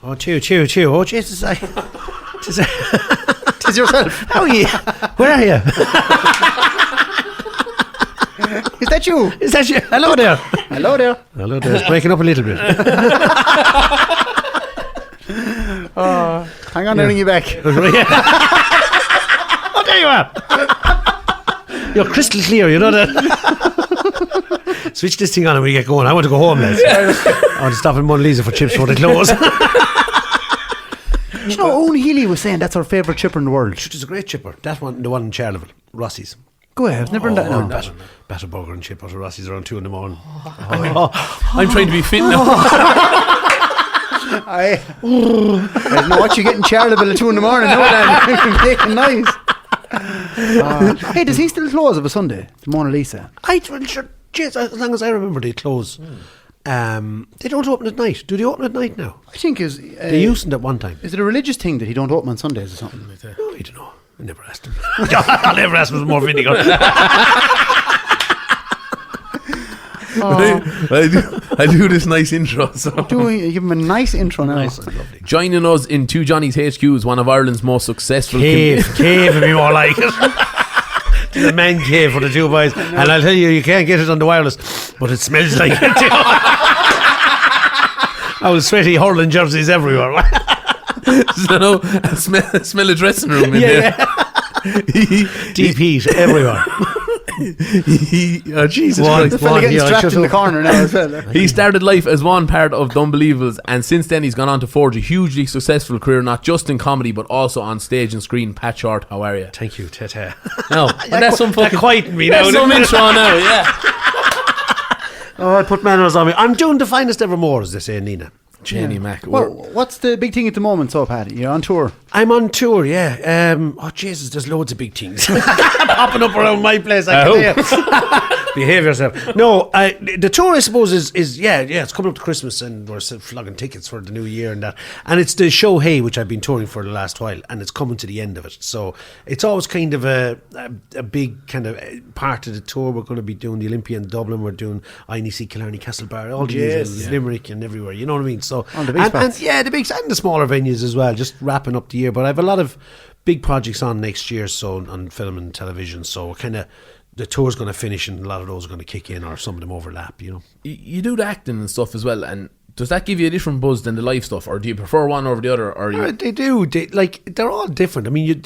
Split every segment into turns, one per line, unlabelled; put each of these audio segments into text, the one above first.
Oh, chew. Oh, Jesus,
Tis yourself.
How are you? Where are you?
Is that you?
Hello there.
Hello there.
It's breaking up a little bit.
Hang on, I'll ring you back.
Oh, there you are. You're crystal clear, you know that. Switch this thing on and we get going. I want to go home, lads. I want to stop in Mona Lisa for chips before they close.
You know, Owen Healy was saying that's our favourite chipper in the world.
Which is a great chipper. That one, the one in Charleville, Rossi's.
Go ahead, I've never done that. No.
Better burger and chip out of Rossi's around 2 a.m.
I'm trying to be fit now.
I don't know what you get in Charleville at 2 a.m. No, I'm making noise. Hey, does he still close of a Sunday? Mona Lisa.
Sure, geez, as long as I remember, they close. They don't open at night. Do they open at night now?
I think
they used it at one time.
Is it a religious thing that he don't open on Sundays or something?
No, I don't know. I never asked him. I'll never ask him for more vinegar.
I do this nice intro. So
Give him a nice intro now.
Nice and lovely.
joining us in Two Johnnies HQ is one of Ireland's most successful
Cave would be more like it. It's a man cave for the two boys, and I'll tell you can't get it on the wireless, but it smells like it. I was sweaty hurling jerseys everywhere.
So smell a dressing room in there.
Deep heat everywhere.
Oh, Jesus
One,
Christ.
The fella getting strapped in the corner now as well.
He started life as one part of The Unbelievables, and since then he's gone on to forge a hugely successful career, not just in comedy but also on stage and screen. Pat Shortt, how are you?
Thank you, Tete.
No, that's some fucking
quieting me now.
That's some intro now, yeah.
Oh, I put manners on me. I'm doing the finest evermore, as they say in Nina.
Jenny Mac.
Well, what's the big thing at the moment, so Pat? You're on tour.
I'm on tour, yeah. Oh, Jesus, there's loads of big things popping up around my place. I can tell you. Behave yourself. No, the tour, I suppose, is it's coming up to Christmas and we're flogging tickets for the new year and that. And it's the show Hey, which I've been touring for the last while, and it's coming to the end of it. So it's always kind of a big kind of part of the tour. We're going to be doing the Olympia in Dublin. We're doing INEC, Killarney, Castlebar, all the usual, Limerick and everywhere. You know what I mean? So
the big spots.
the big and the smaller venues as well. Just wrapping up the year. But I have a lot of big projects on next year, so on film and television. So kind of. The tour's going to finish and a lot of those are going to kick in, or some of them overlap, you know.
You do the acting and stuff as well, and does that give you a different buzz than the live stuff, or do you prefer one over the other? Or
they do. They're all different. I mean,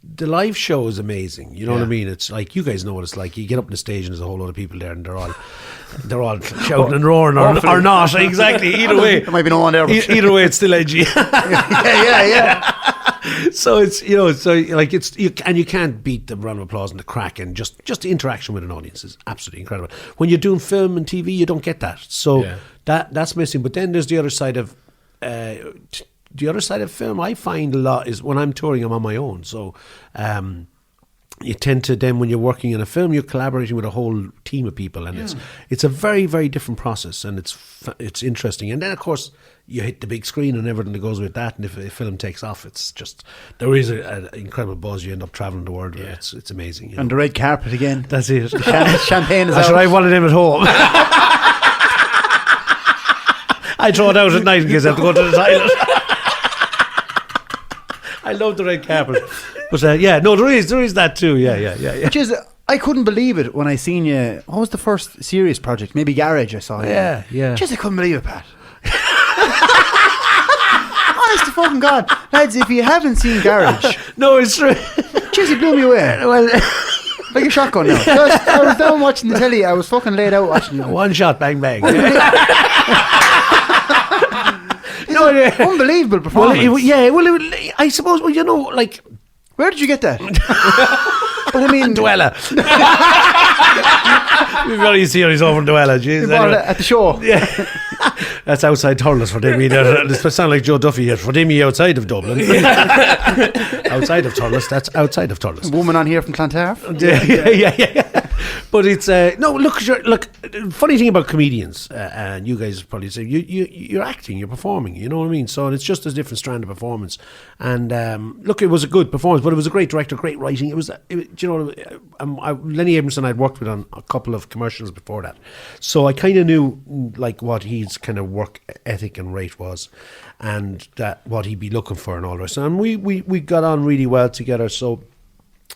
the live show is amazing. You know what I mean? It's like, you guys know what it's like. You get up on the stage and there's a whole lot of people there, and they're all shouting and roaring or not. Exactly. Either way,
there might be no one there.
Either way, it's still edgy.
yeah.
So it's you can't beat the round of applause and the crack, and just the interaction with an audience is absolutely incredible. When you're doing film and TV, you don't get that. So that's missing. But then there's the other side of film. I find a lot is when I'm touring, I'm on my own. So you tend to then, when you're working in a film, you're collaborating with a whole team of people, and it's a very, very different process, and it's interesting. And then of course you hit the big screen and everything that goes with that, and if a film takes off, it's just, there is an incredible buzz. You end up travelling the world. It's amazing, you know?
And the red carpet again.
That's it.
Champagne is
I
out.
should have one of them at home. I throw it out at night in case I have to go to the toilet. I love the red carpet. But there is that too. Yeah.
Which is, I couldn't believe it when I seen you. What was the first serious project? Maybe Garage I saw you.
Yeah.
Just, I couldn't believe it, Pat. Honest to fucking God. Lads, if you haven't seen Garage.
No, it's true.
Jeez, it blew me away.
Well,
like a shotgun now. I was down watching the telly. I was fucking laid out watching it.
One shot, bang, bang.
Unbelievable performance.
I suppose, you know, like,
where did you get that? But I mean,
Duella. We've got a series over in Duella. Jeez,
anyway. At the show.
Yeah. That's outside Thurles for them. This sound like Joe Duffy here. For them, outside of Dublin. Outside of Thurles. That's outside of Thurles.
A woman on here from Clontarf.
Yeah. But it's no. Look. Funny thing about comedians, and you guys probably say you're acting, you're performing. You know what I mean? So it's just a different strand of performance. And look, it was a good performance, but it was a great director, great writing. It was, Lenny Abramson I'd worked with on a couple of commercials before that, so I kind of knew like what his kind of work ethic and rate was, and that what he'd be looking for and all the rest. And we got on really well together. So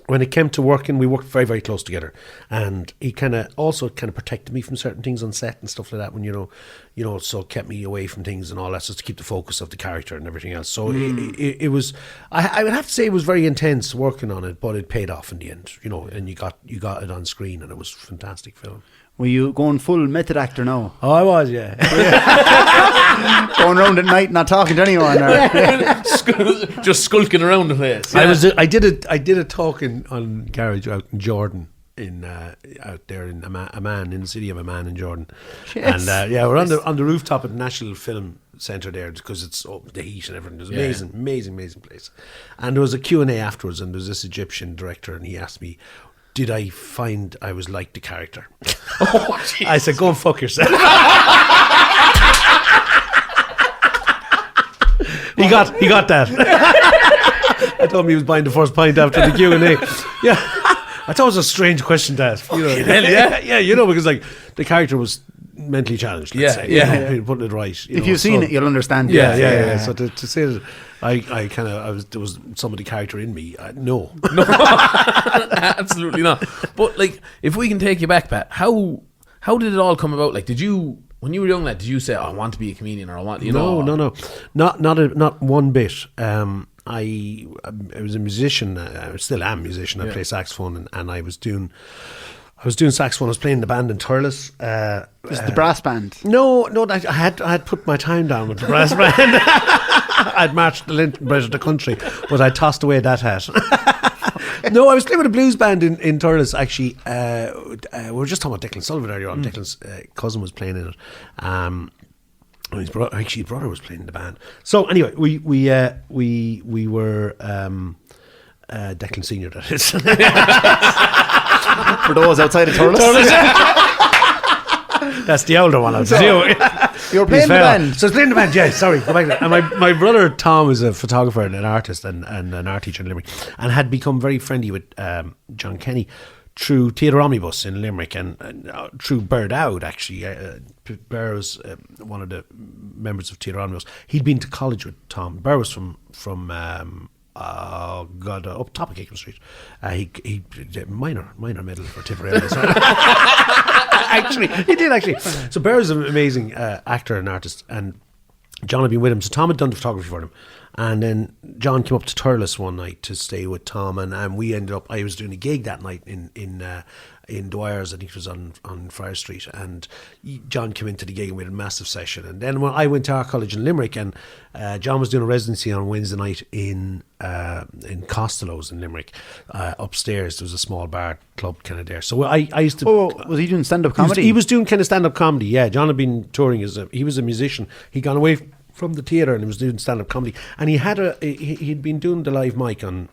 when it came to working, we worked very, very close together, and he kind of protected me from certain things on set and stuff like that. When so kept me away from things and all that, just to keep the focus of the character and everything else. So it was, I would have to say, it was very intense working on it, but it paid off in the end. And you got it on screen, and it was a fantastic film.
Were you going full method actor now?
Oh, I was, yeah.
Going around at night, not talking to anyone, or
Just skulking around the place.
I did a talk on Garage out in Jordan, out there in Amman, in the city of Amman in Jordan.
Yes.
And we're on the rooftop at the National Film Centre there, because it's the heat and everything. It was amazing place. And there was a Q&A afterwards, and there was this Egyptian director, and he asked me, did I find I was like the character? I said, go and fuck yourself. He got that. I told him he was buying the first pint after the Q&A. Yeah, I thought it was a strange question to ask. Because like the character was mentally challenged. Let's say, putting it right.
If you've seen it, you'll understand.
Yeah. So to say that there was some of the character in me. No,
absolutely not. But like, if we can take you back, Pat, how did it all come about? Like, did you, when you were young lad, did you say, I want to be a comedian, or I want,
No, not one bit. I was a musician. I still am a musician. I play saxophone, and I was doing saxophone. I was playing the band in Thurles.
This is the brass band.
No, I had put my time down with the brass band. I'd marched the Linton Bridge of the country, but I tossed away that hat. No, I was playing with a blues band in Thurles, actually. We were just talking about Declan Sullivan earlier on. Declan's cousin was playing in it. His brother was playing in the band. So anyway, we were Declan Senior, that is.
For those outside of Thurles.
That's the older one.
You were playing the band.
So I was playing the band, yeah, sorry. Go back to that. And my brother Tom is a photographer and an artist and an art teacher in Limerick, and had become very friendly with John Kenny through Theatre Omnibus in Limerick, and through Bear Dowd, actually. Bear was one of the members of Theatre Omnibus. He'd been to college with Tom. Bear was from up top of Cakeman Street. He did minor medal for Tipperary. Actually, he did actually. So Bear is an amazing actor and artist, and John had been with him. So Tom had done the photography for him, and then John came up to Thurles one night to stay with Tom, and we ended up. I was doing a gig that night in Dwyer's, I think it was on Friar Street, and John came into the gig and we had a massive session. And then when I went to our college in Limerick, and John was doing a residency on Wednesday night in Costello's in Limerick, upstairs there was a small bar club kind of there. So I used to.
Was he doing stand-up comedy?
He was doing kind of stand-up comedy. Yeah, John had been touring he was a musician. He'd gone away from the theatre and he was doing stand-up comedy, and he'd been doing the live mic on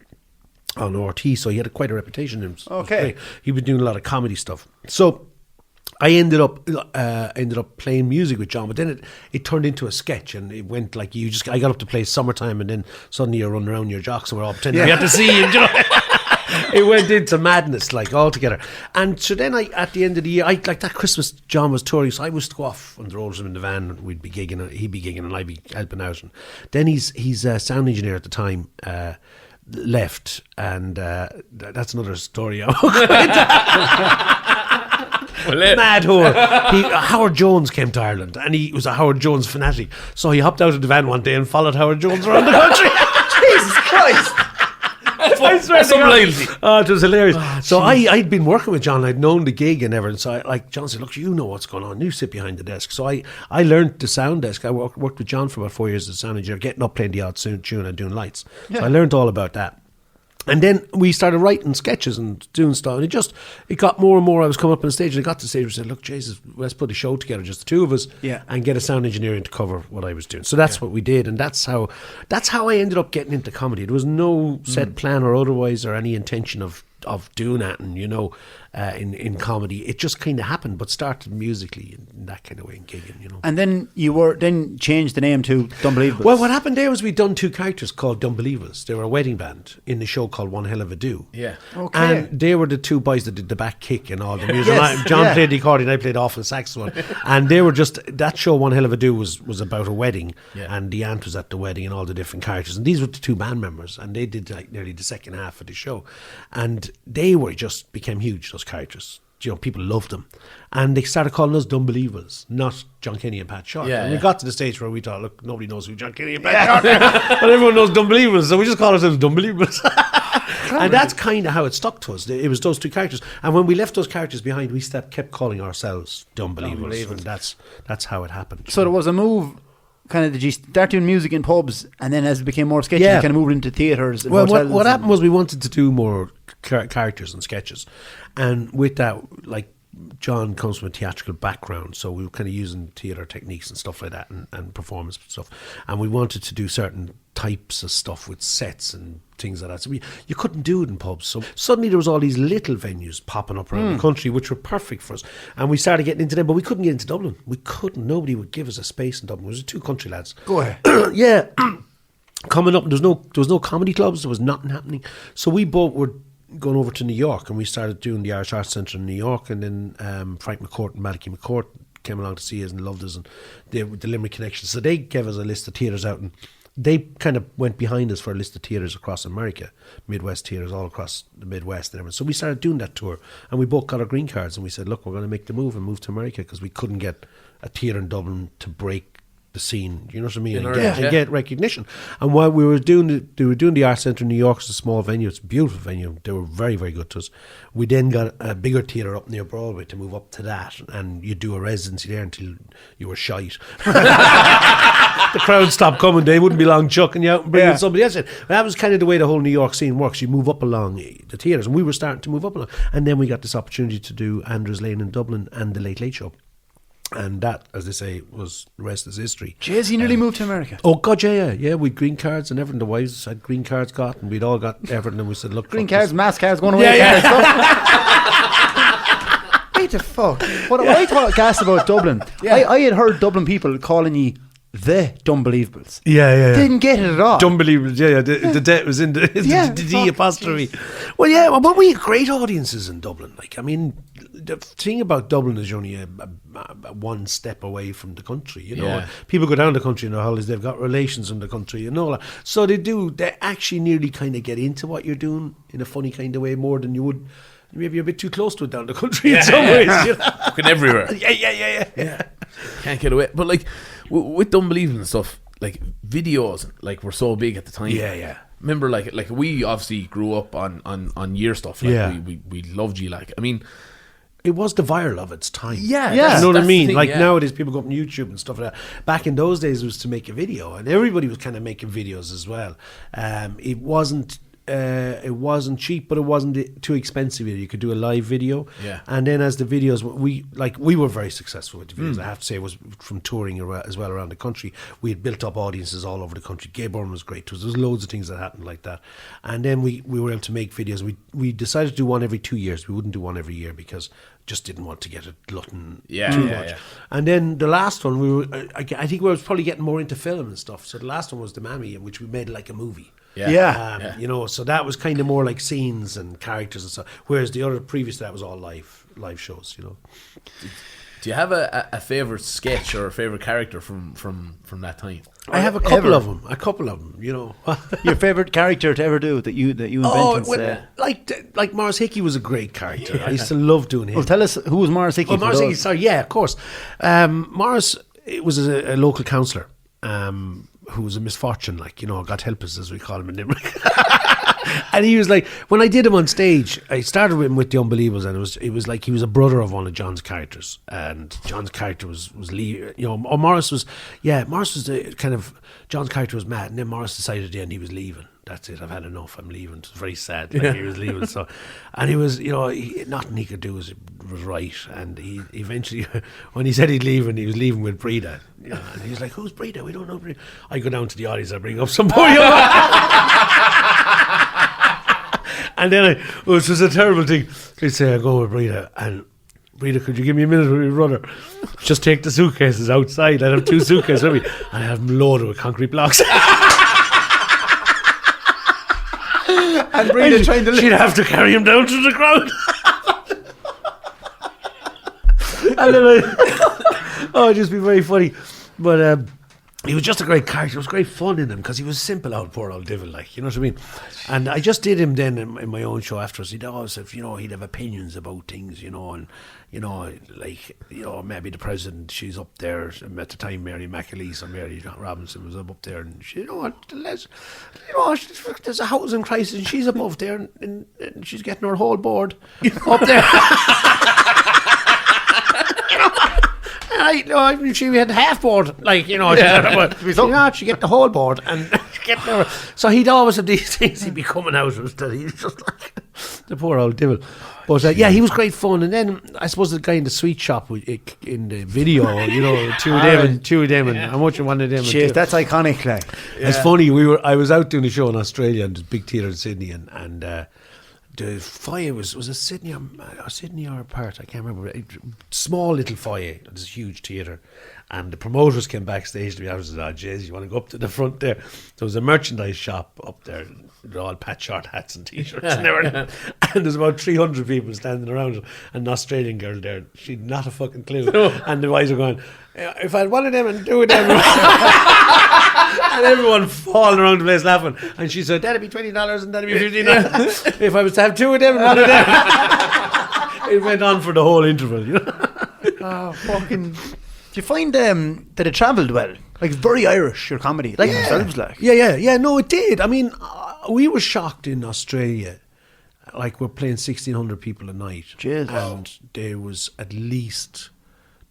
RT, so he had quite a reputation.
Okay,
he was doing a lot of comedy stuff. So I ended up playing music with John, but then it turned into a sketch, and it went like I got up to play Summertime, and then suddenly you're running around your jocks, and we're all pretending we had to see him. It went into madness, like, altogether. And so then at the end of the year, like that Christmas, John was touring, so I was to go off on the road with him in the van, and we'd be gigging, and he'd be gigging, and I'd be helping out. And then he's a sound engineer at the time. Left, and that's another story. Mad whore. Howard Jones came to Ireland, and he was a Howard Jones fanatic, so he hopped out of the van one day and followed Howard Jones around the country.
Jesus Christ.
That's some loyalty.
Oh, it was hilarious. So I'd been working with John. I'd known the gig and everything. So John said, look, you know what's going on. You sit behind the desk. So I learned the sound desk. I worked with John for about 4 years as a sound engineer, getting up, playing the odd tune and doing lights. Yeah. So I learned all about that. And then we started writing sketches and doing stuff, and it got more and more. I was coming up on stage, and I got to the stage and said, look, Jesus, let's put a show together, just the two of us, and get a sound engineer in to cover what I was doing. So that's what we did, and that's how I ended up getting into comedy. There was no set plan or otherwise, or any intention of doing that, and in comedy, it just kind of happened, but started musically in that kind of way, in gigging,
And then you changed the name to Dunbelievables.
Well, what happened there was we'd done two characters called Dunbelievers. They were a wedding band in the show called One Hell of a Do.
Yeah.
Okay.
And they were the two boys that did the back kick and all the music.
Yes,
John
yeah.
played the accordion, I played off the saxophone. And they were just, that show One Hell of a Do was about a wedding, and the aunt was at the wedding and all the different characters. And these were the two band members, and they did like nearly the second half of the show. And they were just became huge, those characters. People loved them. And they started calling us Dunbelievers, not John Kenny and Pat Shortt. And we got to the stage where we thought, look, nobody knows who John Kenny and Pat Shortt are, but everyone knows Dunbelievers, so we just call ourselves Dunbelievers. And that's kind of how it stuck to us. It was those two characters. And when we left those characters behind, we kept calling ourselves Dunbelievers. And that's how it happened.
So there was a move, kind of, did you start doing music in pubs, and then as it became more sketchy, you kind of moved into theatres and
well,
hotels?
what happened was we wanted to do more characters and sketches. And with that, like, John comes from a theatrical background, so we were kind of using theatre techniques and stuff like that, and performance stuff. And we wanted to do certain types of stuff with sets and things like that. So you couldn't do it in pubs. So suddenly there was all these little venues popping up around the country, which were perfect for us. And we started getting into them, but we couldn't get into Dublin. We couldn't. Nobody would give us a space in Dublin. It was two country lads.
Go ahead.
Yeah. Coming up, there was no comedy clubs. There was nothing happening. So we both were going over to New York, and we started doing the Irish Arts Centre in New York, and then Frank McCourt and Malachy McCourt came along to see us and loved us, and they with the Limerick connection. So they gave us a list of theatres out, and they kind of went behind us for a list of theatres across America, Midwest theatres all across the Midwest and everything. So we started doing that tour, and we both got our green cards, and we said, look, we're going to make the move and move to America, because we couldn't get a theatre in Dublin to break the scene, you know what I mean, and get recognition. And while we were doing the Arts Centre in New York, it's a small venue, it's a beautiful venue, they were very, very good to us. We then got a bigger theatre up near Broadway to move up to that, and you do a residency there until you were shite. The crowd stopped coming, they wouldn't be long chucking you out and bringing somebody else in. That was kind of the way the whole New York scene works. You move up along the theatres, and we were starting to move up along, and then we got this opportunity to do Andrews Lane in Dublin and the Late Late Show. And that, as they say, was the rest is history.
Jeez, you nearly moved to America.
Oh God, yeah. We'd green cards and everything. The wives had green cards got, and we'd all got everything. And we said, "Look,
Green cards, mass cards, going away. Wait the fuck! What I thought gas about Dublin. I had heard Dublin people calling you the Dunbelievables.
Yeah.
Didn't get it at all.
Dunbelievable, yeah. The debt was in the D apostrophe. Geez. Well, yeah, but we had great audiences in Dublin. Like, I mean, the thing about Dublin is you're only a one step away from the country, you know.
Yeah.
People go down the country in their holidays, they've got relations in the country, you know. So they actually nearly kind of get into what you're doing in a funny kind of way more than you would. Maybe you're a bit too close to it down the country in some ways. You know?
Fucking everywhere.
Yeah.
Can't get away. But like with Dunbelievable and stuff, like videos, like were so big at the time.
Yeah.
Remember, like we obviously grew up on year stuff. Like we loved you. Like, I mean,
it was the viral of its time.
Yeah.
You know what I mean?
Thing,
like nowadays, people go up on YouTube and stuff like that. Back in those days, it was to make a video, and everybody was kind of making videos as well. It wasn't cheap, but it wasn't too expensive either. You could do a live video, and then as the videos, we were very successful with the videos. I have to say, it was from touring as well around the country. We had built up audiences all over the country. Gay Byrne was great to us. There was loads of things that happened like that, and then we were able to make videos. We decided to do one every 2 years. We wouldn't do one every year because just didn't want to get it glutton too much. And then the last one, I think we were probably getting more into film and stuff. So the last one was the Mammy, which we made like a movie. You know, so that was kind of more like scenes and characters and stuff. Whereas the other previous to that was all live shows. You know.
Do you have a favorite sketch or a favorite character from that time?
I have a couple of them. You know.
Your favorite character to ever do that you invented?
Like Morris Hickey was a great character. I used to love doing him.
Well, tell us, who was Morris Hickey?
Oh, Morris Hickey. Sorry, yeah, of course. Morris was a local councillor. Who was a misfortune, like, you know, God help us, as we call him in Limerick. And he was like, when I did him on stage, I started with him with the Unbelievables, and it was like he was a brother of one of John's characters, and John's character was you know, or Morris was the kind of, John's character was mad, and then Morris decided at the end he was leaving. That's it, I've had enough, I'm leaving. It was very sad, like he was leaving. So, and he was, you know, nothing he could do was right. And he eventually, when he said he'd leave, and he was leaving with Breda, you know, and he was like, who's Breda? We don't know Breda. I go down to the audience, I bring up some boy. And then it was just a terrible thing. He'd say, I go with Rita, and Rita, could you give me a minute with your brother? Just take the suitcases outside. I'd have 2 suitcases with me, and I'd have them loaded with concrete blocks.
And Rita trying to
she'd have to carry him down to the ground. And then it'd just be very funny. But he was just a great character. It was great fun in him because he was simple out, poor old devil, like, you know what I mean? And I just did him then in my own show afterwards. He'd always have, he'd have opinions about things, and, like, maybe the president, she's up there. At the time, Mary McAleese or Mary Robinson was up there, and she, there's a housing crisis, and she's above there, and she's getting her whole board up there. She had half board, like, she get the whole board and get there. So he'd always have these things he'd be coming out of that he's just like the poor old devil. But he was great fun. And then I suppose the guy in the sweet shop in the video, two of them, and how much one of them.
Jeez, that's iconic, like.
It's funny. I was out doing a show in Australia and this big theatre in Sydney, and the foyer was a Sydney or Perth, I can't remember. Small little foyer, this huge theatre, and the promoters came backstage to me. I was like, "Jeez, you want to go up to the front there?" There was a merchandise shop up there, with all Pat Shortt hats and t-shirts and everything. And there's about 300 people standing around, and an Australian girl there. She'd not a fucking clue. And the guys are going, "If I had one of them and 2 of them." And everyone falling around the place laughing. And she said, "That'd be $20 and that'd be $15 if I was to have 2 of them and 1 of them." It went on for the whole interval,
Oh, fucking. Do you find that it travelled well? Like, very Irish, your comedy. Like themselves, like.
Yeah. No, it did. I mean, we were shocked in Australia. Like, we're playing 1,600 people a night.
Jeez.
And there was at least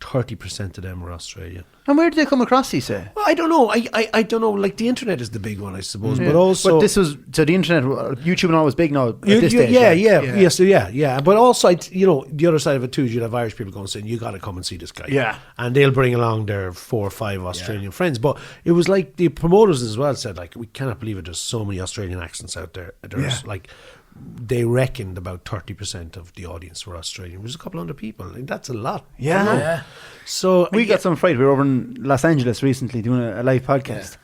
30% of them were Australian.
And where did they come across, you say?
Well, I don't know. I don't know. Like, the internet is the big one, I suppose. But also,
but this was, so the internet, YouTube and all was big now at this stage.
Yeah. But also, the other side of it too is you'd have Irish people going saying, "You got to come and see this guy."
Yeah.
And they'll bring along their 4 or 5 Australian friends. But it was like the promoters as well said, like, we cannot believe it. There's so many Australian accents out there. There's like, they reckoned about 30% of the audience were Australian. It was a couple hundred people. And that's a lot.
Yeah.
So
we got some fright. We were over in Los Angeles recently doing a live podcast.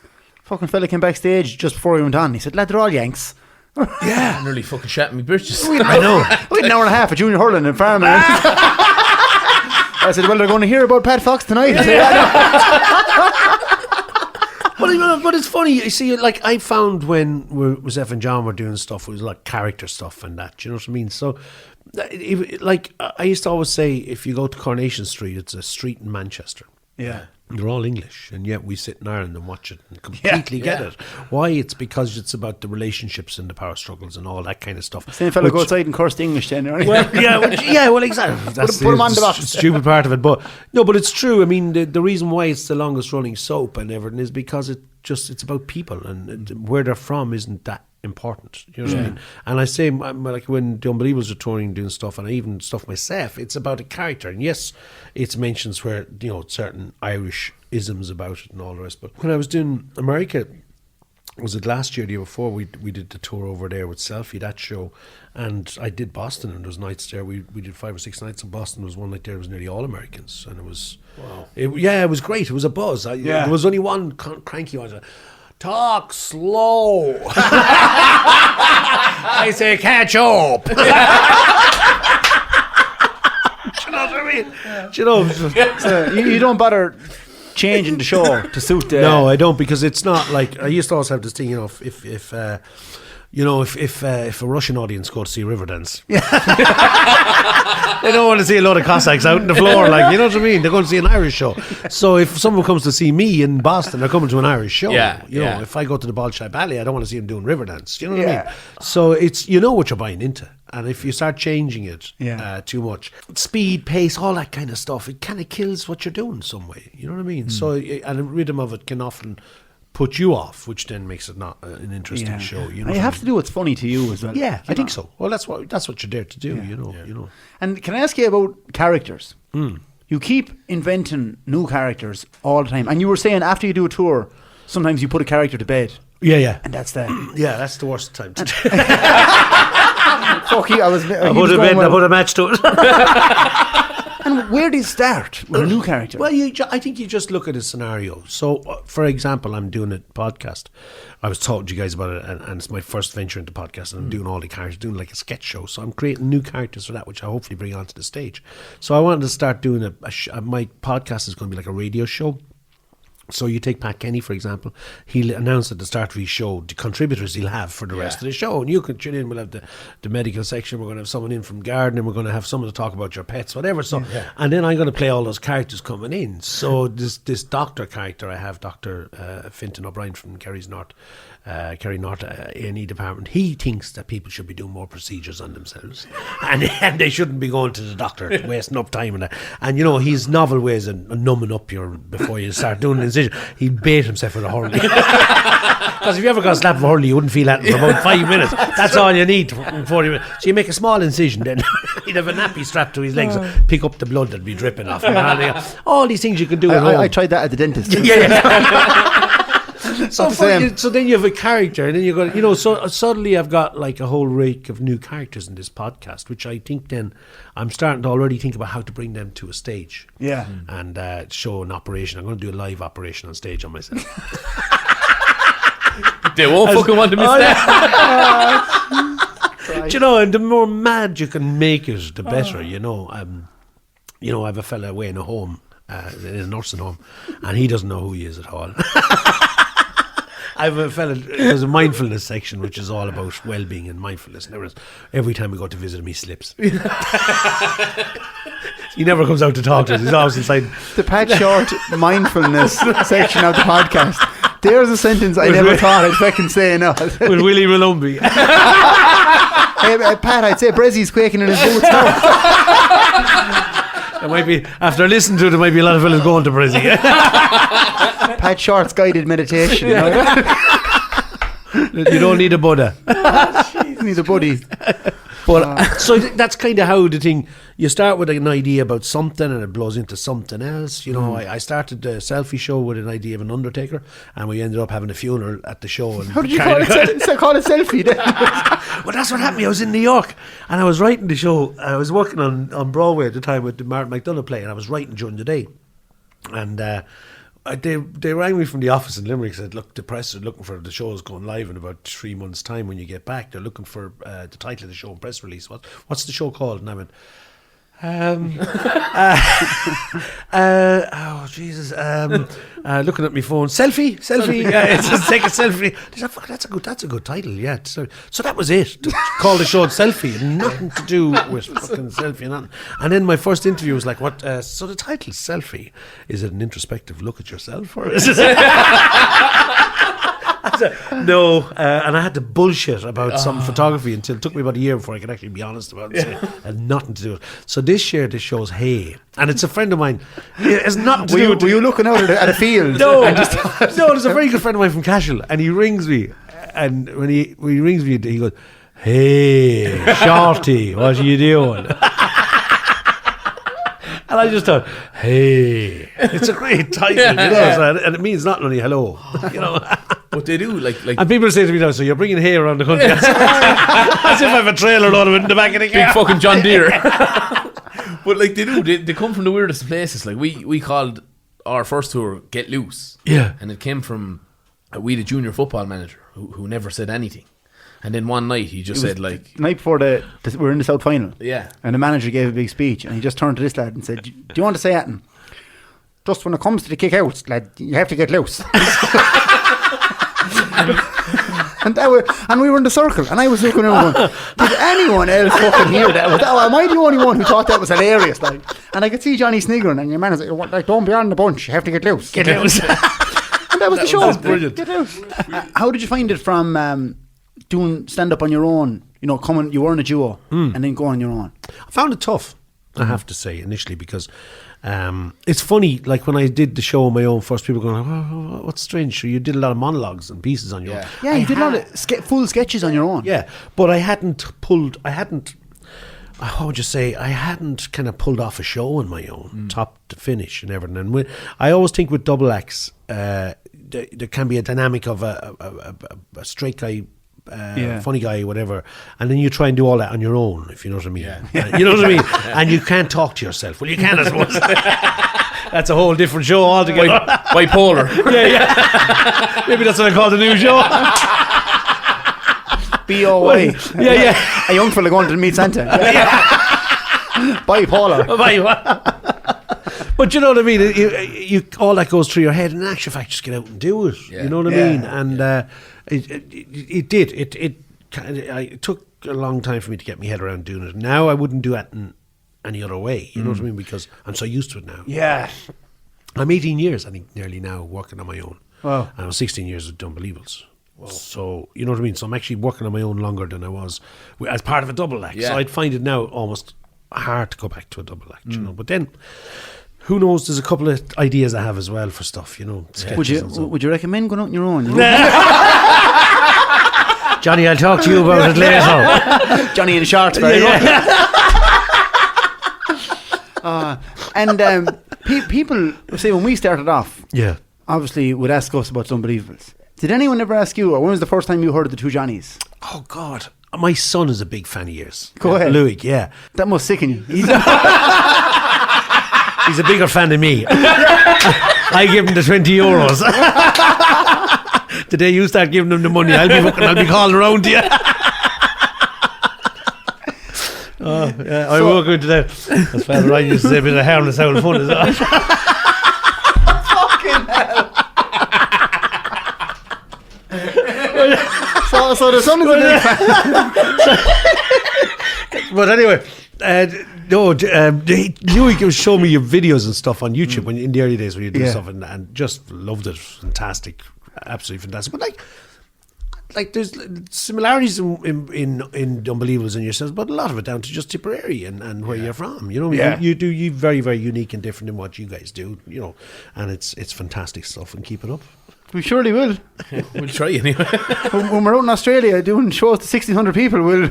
Fucking fella came backstage just before we went on. He said, "Lad, they're all Yanks."
Yeah, nearly fucking shat me britches.
I know. We had an hour and a half of junior hurling in Farmland. I said, "Well, they're going to hear about Pat Fox tonight." I said,
But it's funny, you see, like, I found when Zeph and John were doing stuff, it was like character stuff and that, you know what I mean? So, like, I used to always say, if you go to Coronation Street, it's a street in Manchester.
Yeah.
They're all English, and yet we sit in Ireland and watch it and completely get it. Why? It's because it's about the relationships and the power struggles and all that kind of stuff.
Same fellow go outside and curse the English then, right?
Well, exactly. That's
put him on the box.
Stupid part of it. But it's true. I mean, the reason why it's the longest running soap and everything is because it's about people, and where they're from isn't that important. You know what I mean? And I say, like, when the Unbelievers are touring doing stuff, and I even stuff myself, it's about a character. And yes, it's mentions where, certain Irish isms about it and all the rest. But when I was doing America, was it last year, the year before, we did the tour over there with Selfie, that show, and I did Boston, and there was nights there, we did 5 or 6 nights in Boston. There was one night there, it was nearly all Americans, and it was, it was great. It was a buzz. There was only one cranky one. Talk slow. I say, catch up. Do you know what I mean? Do you know?
So you don't bother changing the show to suit the...
No, I don't, because it's not like, I used to always have this thing, if a Russian audience go to see Riverdance, they don't want to see a lot of Cossacks out on the floor, like, you know what I mean? They're going to see an Irish show. So if someone comes to see me in Boston, they're coming to an Irish show. You know, if I go to the Bolshoi Ballet, I don't want to see them doing Riverdance. You know what I mean? So it's, what you're buying into. And if you start changing it too much, speed, pace, all that kind of stuff, it kind of kills what you're doing in some way. You know what I mean? So, and a rhythm of it can often put you off, which then makes it not an interesting show. You know,
you have to do what's funny to you as well.
Yeah, I think so. Well, that's what you're there to do. You know.
And can I ask you about characters? You keep inventing new characters all the time, and you were saying after you do a tour, sometimes you put a character to bed.
Yeah.
And that's the
that's the worst time to do.
Fuck you, I was
I put a match to it.
And where do you start with a new character?
Well, I think you just look at a scenario. So, for example, I'm doing a podcast. I was talking to you guys about it, and it's my first venture into podcast, and I'm doing all the characters, doing like a sketch show. So I'm creating new characters for that, which I hopefully bring onto the stage. So I wanted to start doing my podcast is going to be like a radio show. So you take Pat Kenny, for example. He'll announce at the start of his show the contributors he'll have for the rest of the show. And you can tune in. We'll have the medical section. We're going to have someone in from gardening. We're going to have someone to talk about your pets, whatever. So, and then I'm going to play all those characters coming in. So this doctor character, I have Dr. Fintan O'Brien from Kerry North A&E department. He thinks that people should be doing more procedures on themselves. And they shouldn't be going to the doctor, wasting up time and that. And, you know, his novel ways of numbing up before you start doing an incision. He'd bait himself with a hurley. Because if you ever got a slap of a hurley, you wouldn't feel that for about 5 minutes. That's all you need for 40 minutes. So you make a small incision, then he'd have a nappy strapped to his legs, pick up the blood that'd be dripping off. All these things you can do at home.
I tried that at the dentist.
So then you have a character, and then you go, you know, so suddenly I've got like a whole rake of new characters in this podcast, which I think then I'm starting to already think about how to bring them to a stage.
Yeah.
And show an operation. I'm going to do a live operation on stage on myself.
They won't fucking want to miss that.
Do you know, and the more mad you can make it, the better, you know. You know, I have a fella away in a home, in a nursing home, and he doesn't know who he is at all. I have a fella, there's a mindfulness section which is all about well-being and mindfulness and everything. Every time we go to visit him, he slips. He never comes out to talk to us. He's always inside.
The Pat Shortt mindfulness section of the podcast. There's a sentence I never thought I'd fucking say enough.
With Willie Malumbi.
Hey, Pat, I'd say Brezzy's quaking in his boots now.
There might be, after listening to it, there might be a lot of fellas going to Brizzy.
Pat Shortt's guided meditation. You know?
You don't need a Buddha.
You need a buddy.
But so that's kind of how the thing. You start with an idea about something, and it blows into something else. You know, I started the selfie show with an idea of an undertaker, and we ended up having a funeral at the show. And
how did you call it? Call it selfie then?
Well, that's what happened. I was in New York, and I was writing the show. I was working on Broadway at the time with the Martin McDonagh play, and I was writing during the day. And they rang me from the office in Limerick and said, look, the press are looking for the show's going live in about 3 months' time when you get back. They're looking for the title of the show and press release. What's the show called? And I went, oh Jesus! Looking at my phone, selfie. It's just take a selfie. They said, "Fuck, that's a good title." Yeah. So that was it. Called the show "Selfie," and nothing to do with fucking selfie and nothing. And then my first interview was like, "What?" So the title "Selfie" is it an introspective look at yourself, or is it? No, and I had to bullshit about some photography until it took me about a year before I could actually be honest about it. So it had nothing to do with it. So this year, this show's Hey, and it's a friend of mine. It's nothing to do with.
Were you looking out at a field?
No, no. There's a very good friend of mine from Cashel, and he rings me, and when he rings me, he goes, "Hey, Shorty, what are you doing?" And I just thought, hey, it's a great title, you know, and it means not only hello, you know.
But they do, like.
And people say to me now, so you're bringing hay around the country. As if I have a trailer load of it in the back of the car.
Big fucking John Deere. But like they do, they come from the weirdest places. Like we called our first tour Get Loose.
Yeah.
And it came from, we had a junior football manager who never said anything. And then one night he just said like...
The night before we were in the South final.
Yeah.
And the manager gave a big speech and he just turned to this lad and said, do you want to say anything? Just when it comes to the kick outs, lad, you have to get loose. and we were in the circle and I was looking around going, did anyone else fucking hear that? Am I the only one who thought that was hilarious? Like, and I could see Johnny sniggering and your man was like, don't be on the bunch, you have to get loose.
Get loose.
And that was the show.
That's brilliant.
Get loose. How did you find it from doing stand-up on your own, you know, you were in a duo and then go on your own?
I found it tough, I have to say, initially, because it's funny, like when I did the show on my own first, people going, oh, what's strange? So you did a lot of monologues and pieces on your own.
Yeah, you did a lot of full sketches on your own.
Yeah, but I hadn't how would you say, I hadn't kind of pulled off a show on my own, top to finish and everything. And I always think with double acts, there can be a dynamic of a straight guy funny guy, whatever, and then you try and do all that on your own, if you know what I mean. You know what I mean? And you can't talk to yourself. Well, you can, I suppose. That's a whole different show altogether.
Bipolar.
Yeah. Maybe that's what I call the new show.
BOA.
Yeah.
A young fella going to meet Santa. Bipolar.
But you know what I mean? You all that goes through your head, and in actual fact, just get out and do it.
Yeah.
You know what I mean? And it did. It took a long time for me to get my head around doing it. Now I wouldn't do it in any other way. You know what I mean? Because I'm so used to it now.
Yeah.
I'm 18 years, I think, nearly now, working on my own.
Wow.
And I was 16 years with Unbelievables. So, you know what I mean? So I'm actually working on my own longer than I was as part of a double act.
Yeah.
So I'd find it now almost hard to go back to a double act, you know. But then, who knows? There's a couple of ideas I have as well for stuff, you know.
Would you recommend going out on your own? You know?
Johnny, I'll talk to you about it later.
Johnny in shorts, very And people say when we started off, obviously would ask us about Unbelievables. Did anyone ever ask you, or when was the first time you heard of the two Johnnies?
Oh, God. My son is a big fan of yours.
Go ahead.
Louis, yeah.
That must sicken you.
He's a bigger fan than me. I give him the €20. The day you start giving him the money, I'll be calling around to you. I will go into that. That's Father Ryan used to say a bit of harmless out of fun as well.
Fucking hell. So the son is a big fan.
But anyway, Louis was showing me your videos and stuff on YouTube when in the early days when you do stuff and just loved it. Fantastic, absolutely fantastic. But like there's similarities in Unbelievables and yourselves, but a lot of it down to just Tipperary and where you're from. You know, you very, very unique and different in what you guys do. You know, and it's fantastic stuff. And keep it up.
We surely will.
We'll try anyway.
When we're out in Australia doing shows to 1,600 people, we'll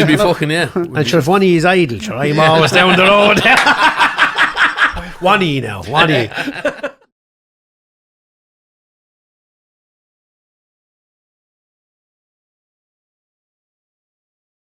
be fucking
And sure, if one of you is idle, sure, I'm always down the road. One of you now, one of you.